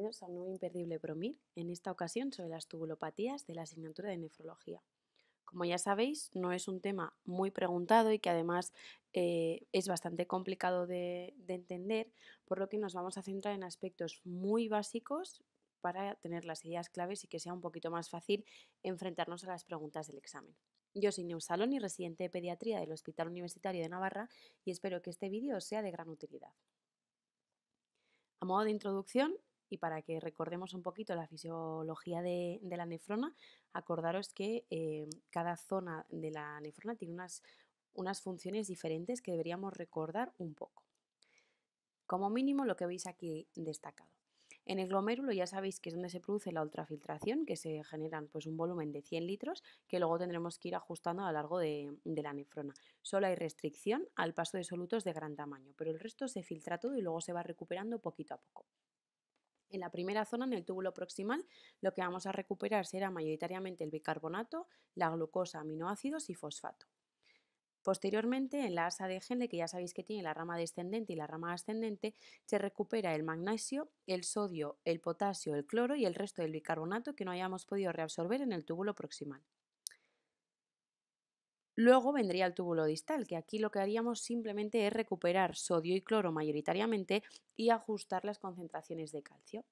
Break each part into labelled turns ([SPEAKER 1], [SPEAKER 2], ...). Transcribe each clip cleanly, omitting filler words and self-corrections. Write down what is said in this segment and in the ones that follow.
[SPEAKER 1] bienvenidos a un nuevo Imperdible Promir, en esta ocasión sobre las tubulopatías de la asignatura de nefrología. Como ya sabéis, no es un tema muy preguntado y que además es bastante complicado de entender, por lo que nos vamos a centrar en aspectos muy básicos para tener las ideas claves y que sea un poquito más fácil enfrentarnos a las preguntas del examen. Yo soy Neus Saloni, residente de pediatría del Hospital Universitario de Navarra, y espero que este vídeo os sea de gran utilidad. A modo de introducción, y para que recordemos un poquito la fisiología de la nefrona, acordaros que cada zona de la nefrona tiene unas funciones diferentes que deberíamos recordar un poco. Como mínimo, lo que veis aquí destacado. En el glomérulo ya sabéis que es donde se produce la ultrafiltración, que se generan pues, un volumen de 100 litros que luego tendremos que ir ajustando a lo largo de la nefrona. Solo hay restricción al paso de solutos de gran tamaño, pero el resto se filtra todo y luego se va recuperando poquito a poco. En la primera zona, en el túbulo proximal, lo que vamos a recuperar será mayoritariamente el bicarbonato, la glucosa, aminoácidos y fosfato. Posteriormente, en la asa de Henle, que ya sabéis que tiene la rama descendente y la rama ascendente, se recupera el magnesio, el sodio, el potasio, el cloro y el resto del bicarbonato que no hayamos podido reabsorber en el túbulo proximal. Luego vendría el túbulo distal, que aquí lo que haríamos simplemente es recuperar sodio y cloro mayoritariamente y ajustar las concentraciones de calcio.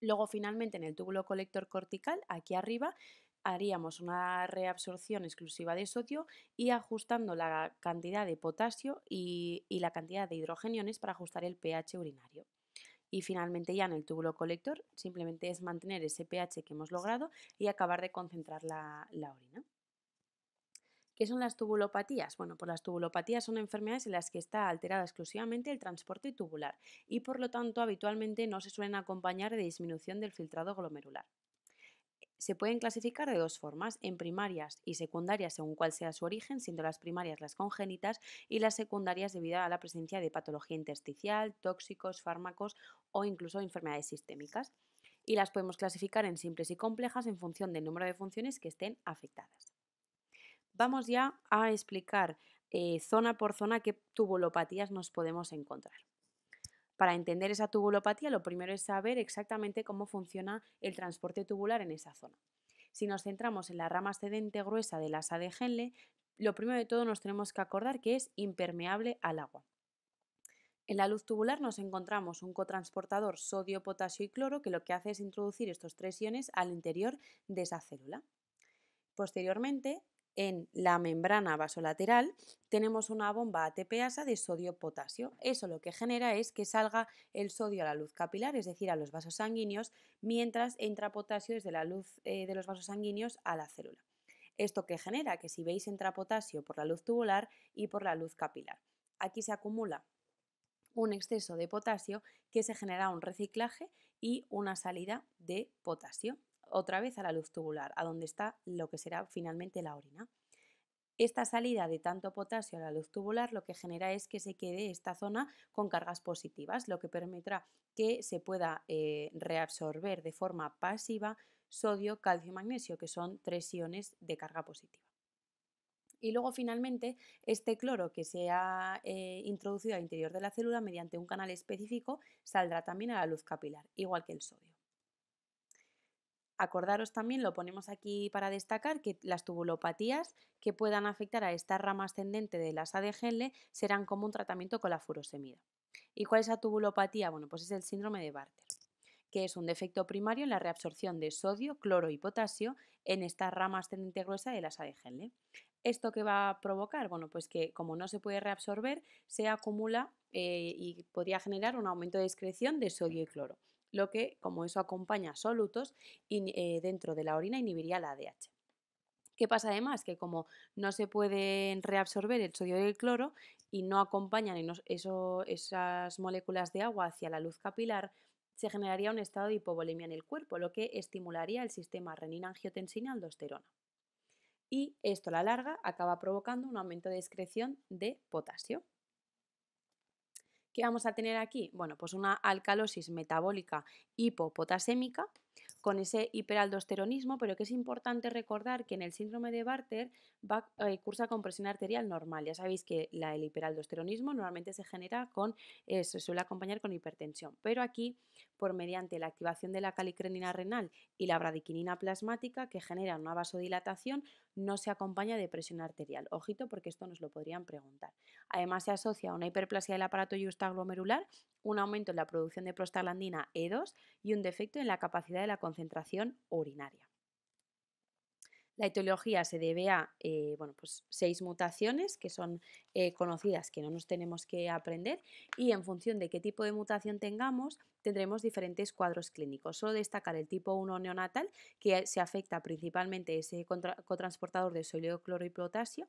[SPEAKER 1] Luego, finalmente, en el túbulo colector cortical, aquí arriba, haríamos una reabsorción exclusiva de sodio y ajustando la cantidad de potasio y la cantidad de hidrogeniones para ajustar el pH urinario. Y finalmente, ya en el túbulo colector, simplemente es mantener ese pH que hemos logrado y acabar de concentrar la orina. ¿Qué son las tubulopatías? Bueno, pues las tubulopatías son enfermedades en las que está alterado exclusivamente el transporte tubular y por lo tanto habitualmente no se suelen acompañar de disminución del filtrado glomerular. Se pueden clasificar de dos formas, en primarias y secundarias según cuál sea su origen, siendo las primarias las congénitas y las secundarias debido a la presencia de patología intersticial, tóxicos, fármacos o incluso enfermedades sistémicas. Y las podemos clasificar en simples y complejas en función del número de funciones que estén afectadas. Vamos ya a explicar zona por zona qué tubulopatías nos podemos encontrar. Para entender esa tubulopatía, lo primero es saber exactamente cómo funciona el transporte tubular en esa zona. Si nos centramos en la rama ascendente gruesa del asa de Henle, lo primero de todo nos tenemos que acordar que es impermeable al agua. En la luz tubular nos encontramos un cotransportador sodio, potasio y cloro que lo que hace es introducir estos tres iones al interior de esa célula. Posteriormente, en la membrana vasolateral tenemos una bomba ATPasa de sodio-potasio. Eso lo que genera es que salga el sodio a la luz capilar, es decir, a los vasos sanguíneos, mientras entra potasio desde la luz de los vasos sanguíneos a la célula. Esto que genera que si veis entra potasio por la luz tubular y por la luz capilar. Aquí se acumula un exceso de potasio que se genera un reciclaje y una salida de potasio, otra vez a la luz tubular, a donde está lo que será finalmente la orina. Esta salida de tanto potasio a la luz tubular lo que genera es que se quede esta zona con cargas positivas, lo que permitirá que se pueda reabsorber de forma pasiva sodio, calcio y magnesio, que son tres iones de carga positiva. Y luego finalmente este cloro que se ha introducido al interior de la célula mediante un canal específico saldrá también a la luz capilar, igual que el sodio. Acordaros también, lo ponemos aquí para destacar, que las tubulopatías que puedan afectar a esta rama ascendente del asa de Henle serán como un tratamiento con la furosemida. ¿Y cuál es la tubulopatía? Bueno, pues es el síndrome de Bartter, que es un defecto primario en la reabsorción de sodio, cloro y potasio en esta rama ascendente gruesa del asa de Henle. ¿Esto qué va a provocar? Bueno, pues que como no se puede reabsorber, se acumula y podría generar un aumento de excreción de sodio y cloro, lo que, como eso acompaña solutos, dentro de la orina inhibiría la ADH. ¿Qué pasa además? Que como no se pueden reabsorber el sodio y el cloro y no acompañan esas moléculas de agua hacia la luz capilar, se generaría un estado de hipovolemia en el cuerpo, lo que estimularía el sistema renina-angiotensina-aldosterona. Y esto a la larga acaba provocando un aumento de excreción de potasio. ¿Qué vamos a tener aquí? Bueno, pues una alcalosis metabólica hipopotasémica con ese hiperaldosteronismo, pero que es importante recordar que en el síndrome de Bartter cursa con presión arterial normal. Ya sabéis que el hiperaldosteronismo normalmente se genera se suele acompañar con hipertensión, pero aquí, por mediante la activación de la calicrenina renal y la bradiquinina plasmática, que genera una vasodilatación, no se acompaña de presión arterial. Ojito, porque esto nos lo podrían preguntar. Además, se asocia a una hiperplasia del aparato justaglomerular, un aumento en la producción de prostaglandina E2 y un defecto en la capacidad de la concentración urinaria. La etiología se debe a 6 mutaciones que son conocidas, que no nos tenemos que aprender, y en función de qué tipo de mutación tengamos, tendremos diferentes cuadros clínicos. Solo destacar el tipo 1 neonatal, que se afecta principalmente ese cotransportador de sodio, cloro y potasio,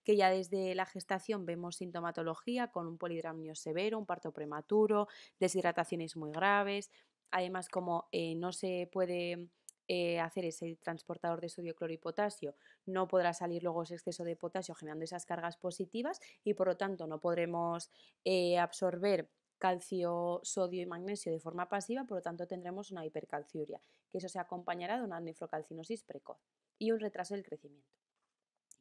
[SPEAKER 1] que ya desde la gestación vemos sintomatología con un polidramnio severo, un parto prematuro, deshidrataciones muy graves. Además, como no se puede hacer ese transportador de sodio, cloro y potasio, no podrá salir luego ese exceso de potasio generando esas cargas positivas y por lo tanto no podremos absorber calcio, sodio y magnesio de forma pasiva, por lo tanto tendremos una hipercalciuria, que eso se acompañará de una nefrocalcinosis precoz y un retraso del crecimiento.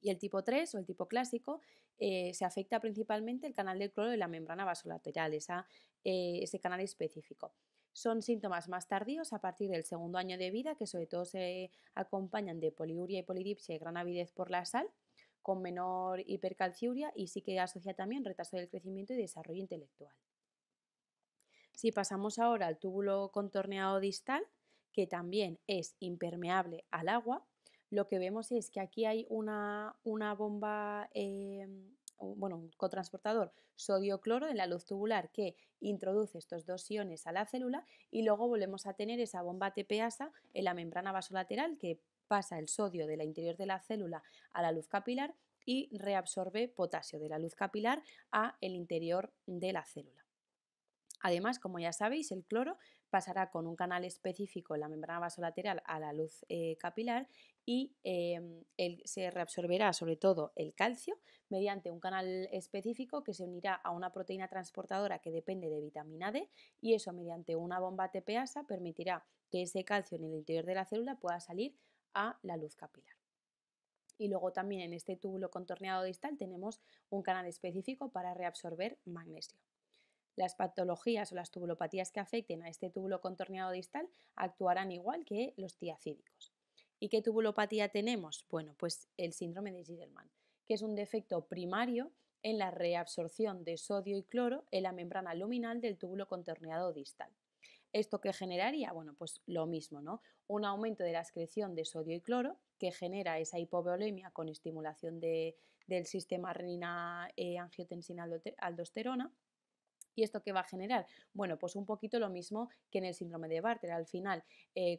[SPEAKER 1] Y el tipo 3 o el tipo clásico se afecta principalmente el canal del cloro de la membrana vasolateral, ese canal específico. Son síntomas más tardíos a partir del segundo año de vida, que sobre todo se acompañan de poliuria y polidipsia y gran avidez por la sal, con menor hipercalciuria y sí que asocia también retraso del crecimiento y desarrollo intelectual. Si pasamos ahora al túbulo contorneado distal, que también es impermeable al agua, lo que vemos es que aquí hay una bomba, un cotransportador sodio-cloro en la luz tubular que introduce estos dos iones a la célula y luego volvemos a tener esa bomba TPasa en la membrana vasolateral que pasa el sodio del interior de la célula a la luz capilar y reabsorbe potasio de la luz capilar a el interior de la célula. Además, como ya sabéis, el cloro pasará con un canal específico en la membrana vasolateral a la luz capilar y se reabsorberá sobre todo el calcio mediante un canal específico que se unirá a una proteína transportadora que depende de vitamina D y eso mediante una bomba TPasa permitirá que ese calcio en el interior de la célula pueda salir a la luz capilar. Y luego también en este túbulo contorneado distal tenemos un canal específico para reabsorber magnesio. Las patologías o las tubulopatías que afecten a este túbulo contorneado distal actuarán igual que los tiacídicos. ¿Y qué tubulopatía tenemos? Bueno, pues el síndrome de Giedelman, que es un defecto primario en la reabsorción de sodio y cloro en la membrana luminal del túbulo contorneado distal. ¿Esto qué generaría? Bueno, pues lo mismo, ¿no? Un aumento de la excreción de sodio y cloro que genera esa hipovolemia con estimulación del sistema renina-angiotensina-aldosterona. ¿Y esto qué va a generar? Bueno, pues un poquito lo mismo que en el síndrome de Bartter. Al final,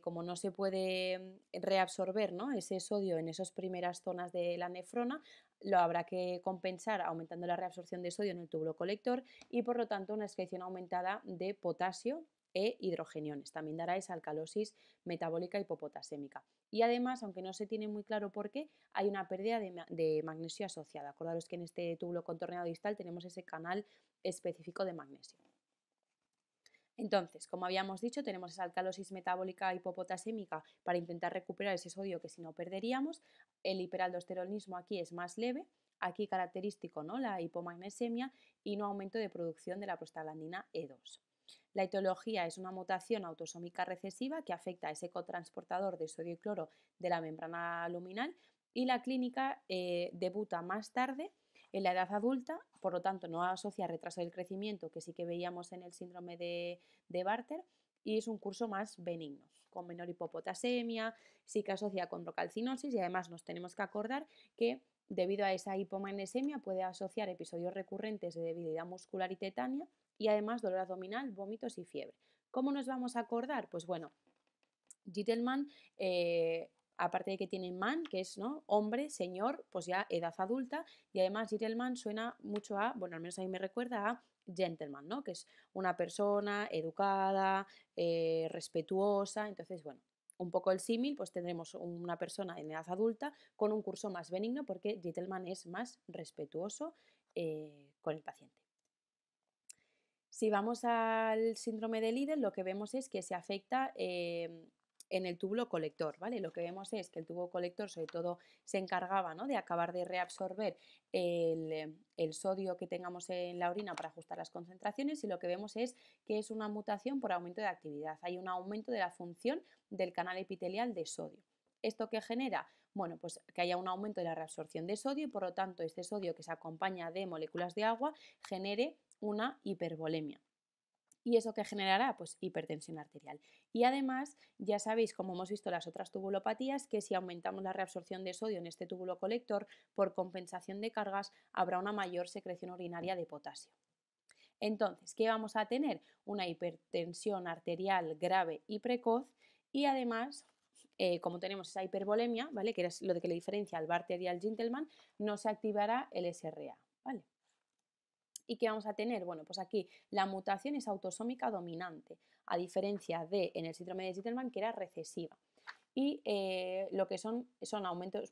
[SPEAKER 1] como no se puede reabsorber, ¿no?, ese sodio en esas primeras zonas de la nefrona, lo habrá que compensar aumentando la reabsorción de sodio en el túbulo colector y por lo tanto una excreción aumentada de potasio e hidrogeniones. También dará esa alcalosis metabólica hipopotasémica. Y además, aunque no se tiene muy claro por qué, hay una pérdida de magnesio asociada. Acordaros que en este túbulo contorneado distal tenemos ese canal específico de magnesio. Entonces, como habíamos dicho, tenemos esa alcalosis metabólica hipopotasémica para intentar recuperar ese sodio que si no perderíamos. El hiperaldosteronismo aquí es más leve, aquí característico, ¿no?, la hipomagnesemia y no aumento de producción de la prostaglandina E2. La etiología es una mutación autosómica recesiva que afecta a ese cotransportador de sodio y cloro de la membrana luminal y la clínica debuta más tarde en la edad adulta, por lo tanto no asocia retraso del crecimiento que sí que veíamos en el síndrome de Bartter y es un curso más benigno, con menor hipopotasemia, sí que asocia condrocalcinosis y además nos tenemos que acordar que debido a esa hipomagnesemia puede asociar episodios recurrentes de debilidad muscular y tetania y además dolor abdominal, vómitos y fiebre. ¿Cómo nos vamos a acordar? Pues bueno, Gitelman, aparte de que tiene man, que es, ¿no?, hombre, señor, pues ya edad adulta, y además Gitelman suena mucho a, bueno, al menos a mí me recuerda a gentleman, ¿no?, que es una persona educada, respetuosa. Entonces, bueno, un poco el símil, pues tendremos una persona en edad adulta con un curso más benigno porque Gitelman es más respetuoso con el paciente. Si vamos al síndrome de Leiden, lo que vemos es que se afecta en el túbulo colector, ¿vale? Lo que vemos es que el tubo colector sobre todo se encargaba, ¿no?, de acabar de reabsorber el sodio que tengamos en la orina para ajustar las concentraciones, y lo que vemos es que es una mutación por aumento de actividad. Hay un aumento de la función del canal epitelial de sodio. ¿Esto qué genera? Bueno, pues que haya un aumento de la reabsorción de sodio y por lo tanto este sodio, que se acompaña de moléculas de agua, genere una hipervolemia. ¿Y eso qué generará? Pues hipertensión arterial. Y además, ya sabéis, como hemos visto en las otras tubulopatías, que si aumentamos la reabsorción de sodio en este túbulo colector, por compensación de cargas, habrá una mayor secreción urinaria de potasio. Entonces, ¿qué vamos a tener? Una hipertensión arterial grave y precoz, y además, como tenemos esa hipervolemia, ¿vale?, que es lo de que le diferencia al Barter y al Gentleman, no se activará el SRA, ¿vale? ¿Y qué vamos a tener? Bueno, pues aquí la mutación es autosómica dominante, a diferencia de en el síndrome de Gentleman, que era recesiva. Y lo que son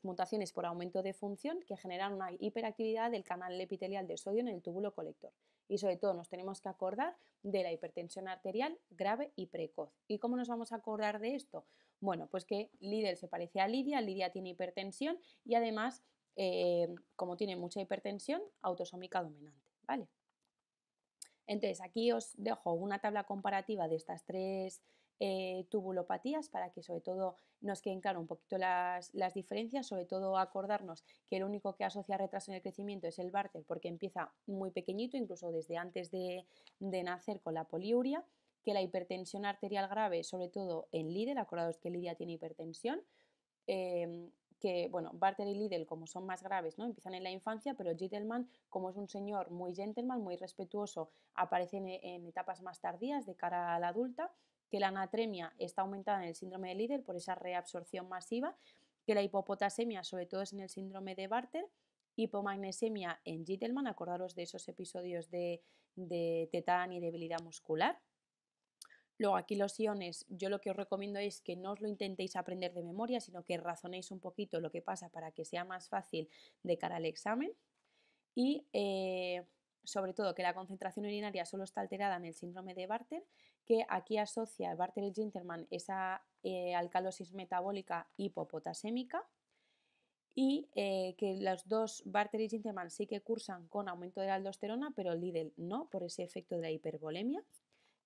[SPEAKER 1] mutaciones por aumento de función que generan una hiperactividad del canal epitelial de sodio en el túbulo colector. Y sobre todo nos tenemos que acordar de la hipertensión arterial grave y precoz. ¿Y cómo nos vamos a acordar de esto? Bueno, pues que Lidl se parece a Lidia, Lidia tiene hipertensión y además, como tiene mucha hipertensión, autosómica dominante, ¿vale? Entonces, aquí os dejo una tabla comparativa de estas tres tubulopatías para que sobre todo nos queden claro un poquito las diferencias, sobre todo acordarnos que el único que asocia retraso en el crecimiento es el Bartter porque empieza muy pequeñito, incluso desde antes de nacer con la poliuria, que la hipertensión arterial grave, sobre todo en Lidl, acordaos que Lidia tiene hipertensión, que, bueno, Barter y Lidl, como son más graves, ¿no?, empiezan en la infancia, pero Gentleman, como es un señor muy gentleman, muy respetuoso, aparece en etapas más tardías de cara a la adulta, que la anatremia está aumentada en el síndrome de Lidl por esa reabsorción masiva, que la hipopotasemia sobre todo es en el síndrome de Barter, hipomagnesemia en Gentleman, acordaros de esos episodios de tetán y debilidad muscular. Luego aquí los iones, yo lo que os recomiendo es que no os lo intentéis aprender de memoria, sino que razonéis un poquito lo que pasa para que sea más fácil de cara al examen. Y sobre todo que la concentración urinaria solo está alterada en el síndrome de Bartter, que aquí asocia Bartter y Gentleman esa alcalosis metabólica hipopotasémica, y que los dos, Bartter y Gentleman, sí que cursan con aumento de la aldosterona, pero Lidl no, por ese efecto de la hipervolemia,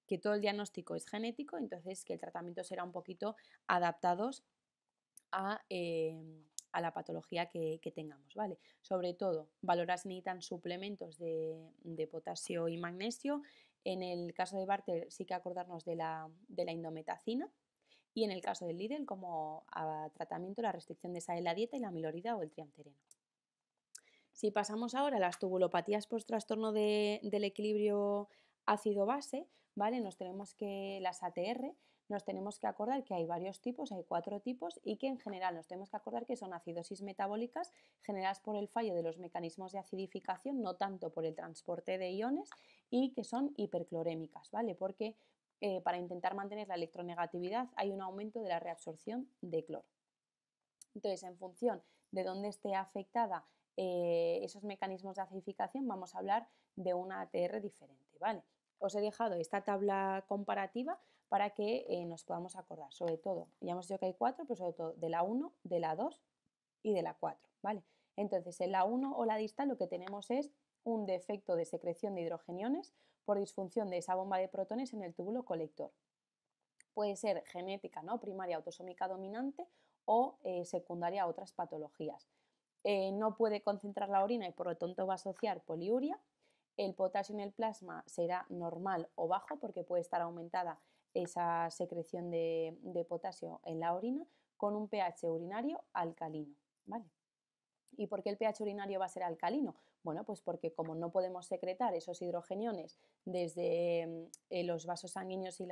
[SPEAKER 1] que todo el diagnóstico es genético, entonces que el tratamiento será un poquito adaptados a la patología que tengamos, ¿vale? Sobre todo, valorar si necesitan suplementos de potasio y magnesio. En el caso de Barter sí que acordarnos de la indometacina, y en el caso del Lidl como tratamiento la restricción de sal en la dieta y la amilorida o el triamtereno. Si pasamos ahora a las tubulopatías post trastorno del equilibrio ácido-base, ¿vale? Las ATR, nos tenemos que acordar que hay varios tipos, hay 4 tipos, y que en general nos tenemos que acordar que son acidosis metabólicas generadas por el fallo de los mecanismos de acidificación, no tanto por el transporte de iones, y que son hiperclorémicas, ¿vale? Porque para intentar mantener la electronegatividad hay un aumento de la reabsorción de cloro. Entonces, en función de dónde esté afectada esos mecanismos de acidificación, vamos a hablar de una ATR diferente, ¿vale? Os he dejado esta tabla comparativa para que nos podamos acordar, sobre todo, ya hemos dicho que hay 4, pero sobre todo de la 1, de la 2 y de la 4, ¿vale? Entonces, en la 1 o la distal lo que tenemos es un defecto de secreción de hidrogeniones por disfunción de esa bomba de protones en el túbulo colector. Puede ser genética, ¿no?, primaria autosómica dominante, o secundaria a otras patologías. No puede concentrar la orina y por lo tanto va a asociar poliuria. El potasio en el plasma será normal o bajo porque puede estar aumentada esa secreción de potasio en la orina, con un pH urinario alcalino, ¿vale? ¿Y por qué el pH urinario va a ser alcalino? Bueno, pues porque como no podemos secretar esos hidrogeniones desde los vasos sanguíneos y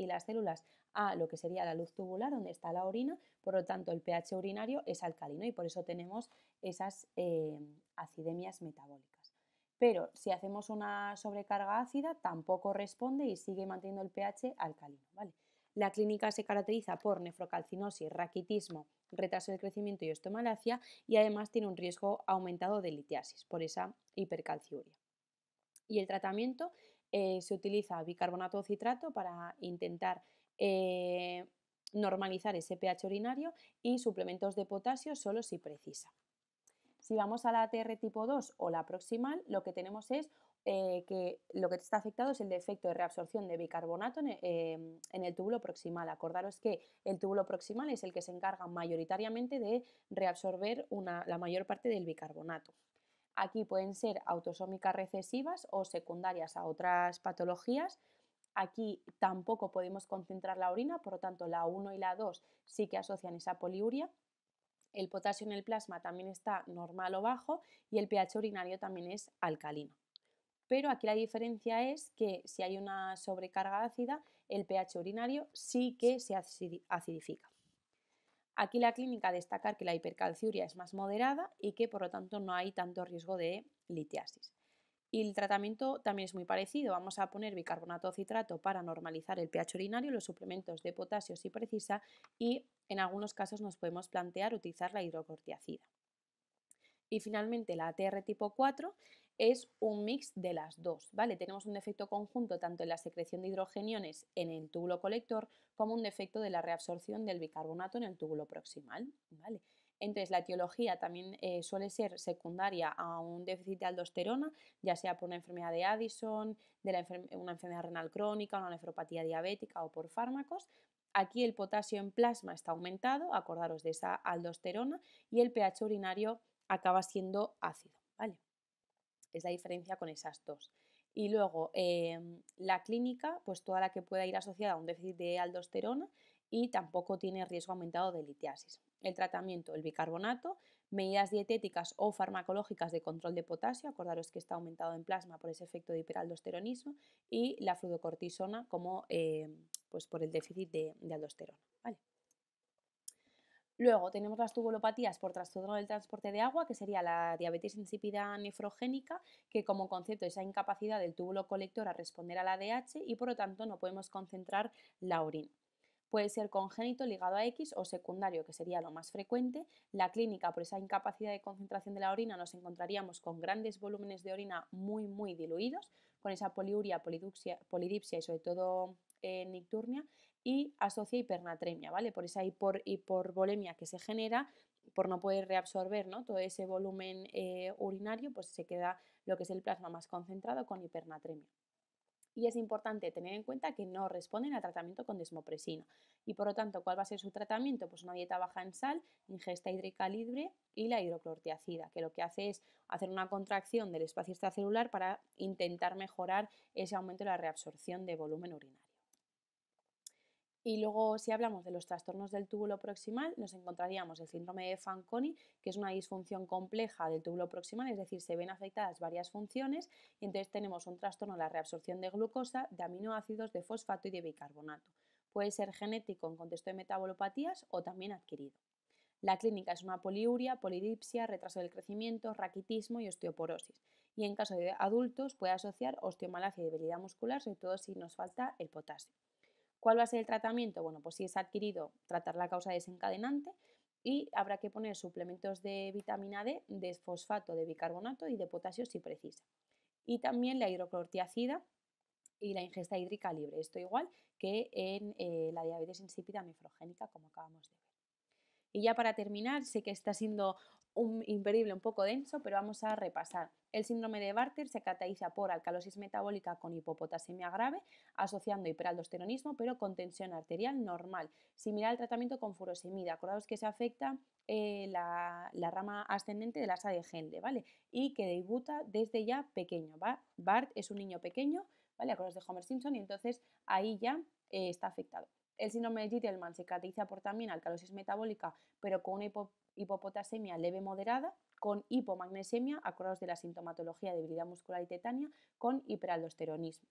[SPEAKER 1] las células a lo que sería la luz tubular, donde está la orina, por lo tanto el pH urinario es alcalino y por eso tenemos esas acidemias metabólicas. Pero si hacemos una sobrecarga ácida, tampoco responde y sigue manteniendo el pH alcalino, ¿vale? La clínica se caracteriza por nefrocalcinosis, raquitismo, retraso del crecimiento y ostomalacia, y además tiene un riesgo aumentado de litiasis por esa hipercalciuria. Y el tratamiento se utiliza bicarbonato o citrato para intentar normalizar ese pH urinario y suplementos de potasio solo si precisa. Si vamos a la ATR tipo 2 o la proximal, lo que tenemos es que lo que está afectado es el defecto de reabsorción de bicarbonato en el túbulo proximal. Acordaros que el túbulo proximal es el que se encarga mayoritariamente de reabsorber la mayor parte del bicarbonato. Aquí pueden ser autosómicas recesivas o secundarias a otras patologías. Aquí tampoco podemos concentrar la orina, por lo tanto la 1 y la 2 sí que asocian esa poliuria. El potasio en el plasma también está normal o bajo y el pH urinario también es alcalino. Pero aquí la diferencia es que si hay una sobrecarga ácida, el pH urinario sí que se acidifica. Aquí la clínica destacar que la hipercalciuria es más moderada y que por lo tanto no hay tanto riesgo de litiasis. Y el tratamiento también es muy parecido. Vamos a poner bicarbonato de citrato para normalizar el pH urinario, los suplementos de potasio si precisa y en algunos casos nos podemos plantear utilizar la hidrocortiacida. Y finalmente la ATR tipo 4 es un mix de las dos, ¿vale? Tenemos un defecto conjunto tanto en la secreción de hidrogeniones en el túbulo colector como un defecto de la reabsorción del bicarbonato en el túbulo proximal, ¿vale? Entonces, la etiología también suele ser secundaria a un déficit de aldosterona, ya sea por una enfermedad de Addison, una enfermedad renal crónica, una nefropatía diabética o por fármacos. Aquí el potasio en plasma está aumentado, acordaros de esa aldosterona, y el pH urinario acaba siendo ácido, ¿vale? Es la diferencia con esas dos. Y luego la clínica, pues toda la que pueda ir asociada a un déficit de aldosterona y tampoco tiene riesgo aumentado de litiasis. El tratamiento, el bicarbonato, medidas dietéticas o farmacológicas de control de potasio, acordaros que está aumentado en plasma por ese efecto de hiperaldosteronismo, y la fluocortisona como pues por el déficit de aldosterona, ¿vale? Luego tenemos las tubulopatías por trastorno del transporte de agua, que sería la diabetes insípida nefrogénica, que como concepto es la incapacidad del túbulo colector a responder al ADH y por lo tanto no podemos concentrar la orina. Puede ser congénito ligado a X o secundario, que sería lo más frecuente. La clínica, por esa incapacidad de concentración de la orina, nos encontraríamos con grandes volúmenes de orina muy diluidos, con esa poliuria, polidipsia y sobre todo nicturnia, y asocia hipernatremia, ¿vale? Por esa hiporvolemia que se genera por no poder reabsorber, ¿no?, todo ese volumen urinario, pues se queda lo que es el plasma más concentrado con hipernatremia. Y es importante tener en cuenta que no responden al tratamiento con desmopresina. Y por lo tanto, ¿cuál va a ser su tratamiento? Pues una dieta baja en sal, ingesta hídrica libre y la hidroclortiazida, que lo que hace es hacer una contracción del espacio extracelular para intentar mejorar ese aumento de la reabsorción de volumen urinario. Y luego, si hablamos de los trastornos del túbulo proximal, nos encontraríamos el síndrome de Fanconi, que es una disfunción compleja del túbulo proximal, es decir, se ven afectadas varias funciones y entonces tenemos un trastorno de la reabsorción de glucosa, de aminoácidos, de fosfato y de bicarbonato. Puede ser genético en contexto de metabolopatías o también adquirido. La clínica es una poliuria, polidipsia, retraso del crecimiento, raquitismo y osteoporosis. Y en caso de adultos puede asociar osteomalacia y debilidad muscular, sobre todo si nos falta el potasio. ¿Cuál va a ser el tratamiento? Bueno, pues si es adquirido, tratar la causa desencadenante y habrá que poner suplementos de vitamina D, de fosfato, de bicarbonato y de potasio si precisa. Y también la hidroclortiazida y la ingesta hídrica libre. Esto igual que en la diabetes insípida nefrogénica, como acabamos de ver. Y ya para terminar, sé que está siendo un imperible un poco denso, pero vamos a repasar. El síndrome de Bartter se caracteriza por alcalosis metabólica con hipopotasemia grave, asociando hiperaldosteronismo, pero con tensión arterial normal, similar al tratamiento con furosemida. Acordaos que se afecta la rama ascendente de la asa de Hendle, ¿vale? Y que debuta desde ya pequeño, ¿va? Bart es un niño pequeño, ¿vale? Acordaos de Homer Simpson y entonces ahí ya está afectado. El síndrome de Gitelman se caracteriza por también alcalosis metabólica, pero con una hipopotasemia leve moderada, con hipomagnesemia, acordaos de la sintomatología de debilidad muscular y tetania, con hiperaldosteronismo.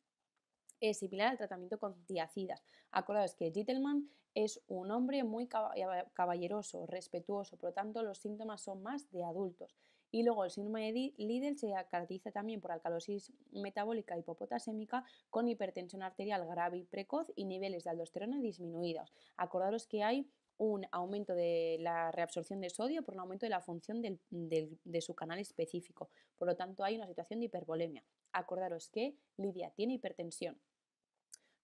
[SPEAKER 1] Es similar al tratamiento con tiacidas. Acordaos que Gitelman es un hombre muy caballeroso, respetuoso, por lo tanto los síntomas son más de adultos. Y luego el síndrome de Liddle se caracteriza también por alcalosis metabólica hipopotasémica con hipertensión arterial grave y precoz y niveles de aldosterona disminuidos. Acordaros que hay un aumento de la reabsorción de sodio por un aumento de la función de su canal específico. Por lo tanto, hay una situación de hipervolemia. Acordaros que Lidia tiene hipertensión.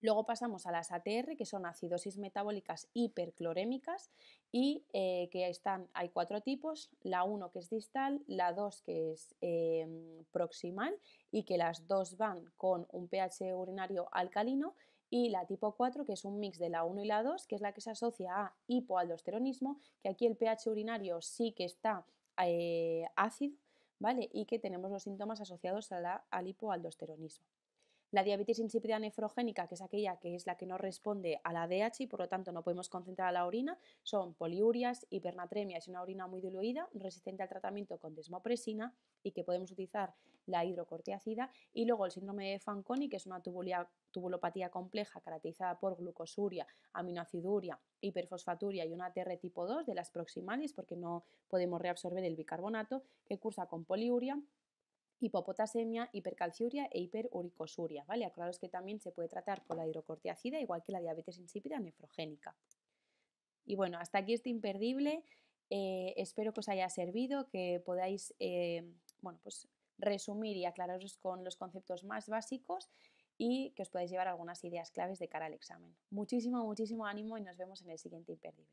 [SPEAKER 1] Luego pasamos a las ATR, que son acidosis metabólicas hiperclorémicas y hay 4 tipos, la 1 que es distal, la 2 que es proximal y que las dos van con un pH urinario alcalino, y la tipo 4 que es un mix de la 1 y la 2, que es la que se asocia a hipoaldosteronismo, que aquí el pH urinario sí que está ácido, ¿vale? Y que tenemos los síntomas asociados al hipoaldosteronismo. La diabetes insípida nefrogénica, que es aquella que es la que no responde a la DH y por lo tanto no podemos concentrar la orina, son poliurias, hipernatremias y una orina muy diluida, resistente al tratamiento con desmopresina y que podemos utilizar la hidrocortiacida. Y luego el síndrome de Fanconi, que es una tubulopatía compleja caracterizada por glucosuria, aminoaciduria, hiperfosfaturia y una ATR tipo 2 de las proximales porque no podemos reabsorber el bicarbonato, que cursa con poliuria, hipopotasemia, hipercalciuria e hiperuricosuria, ¿vale? Acordaos que también se puede tratar con la hidrocortiacida, igual que la diabetes insípida nefrogénica. Y bueno, hasta aquí este imperdible. Espero que os haya servido, que podáis bueno, pues resumir y aclararos con los conceptos más básicos y que os podáis llevar algunas ideas claves de cara al examen. Muchísimo, muchísimo ánimo y nos vemos en el siguiente imperdible.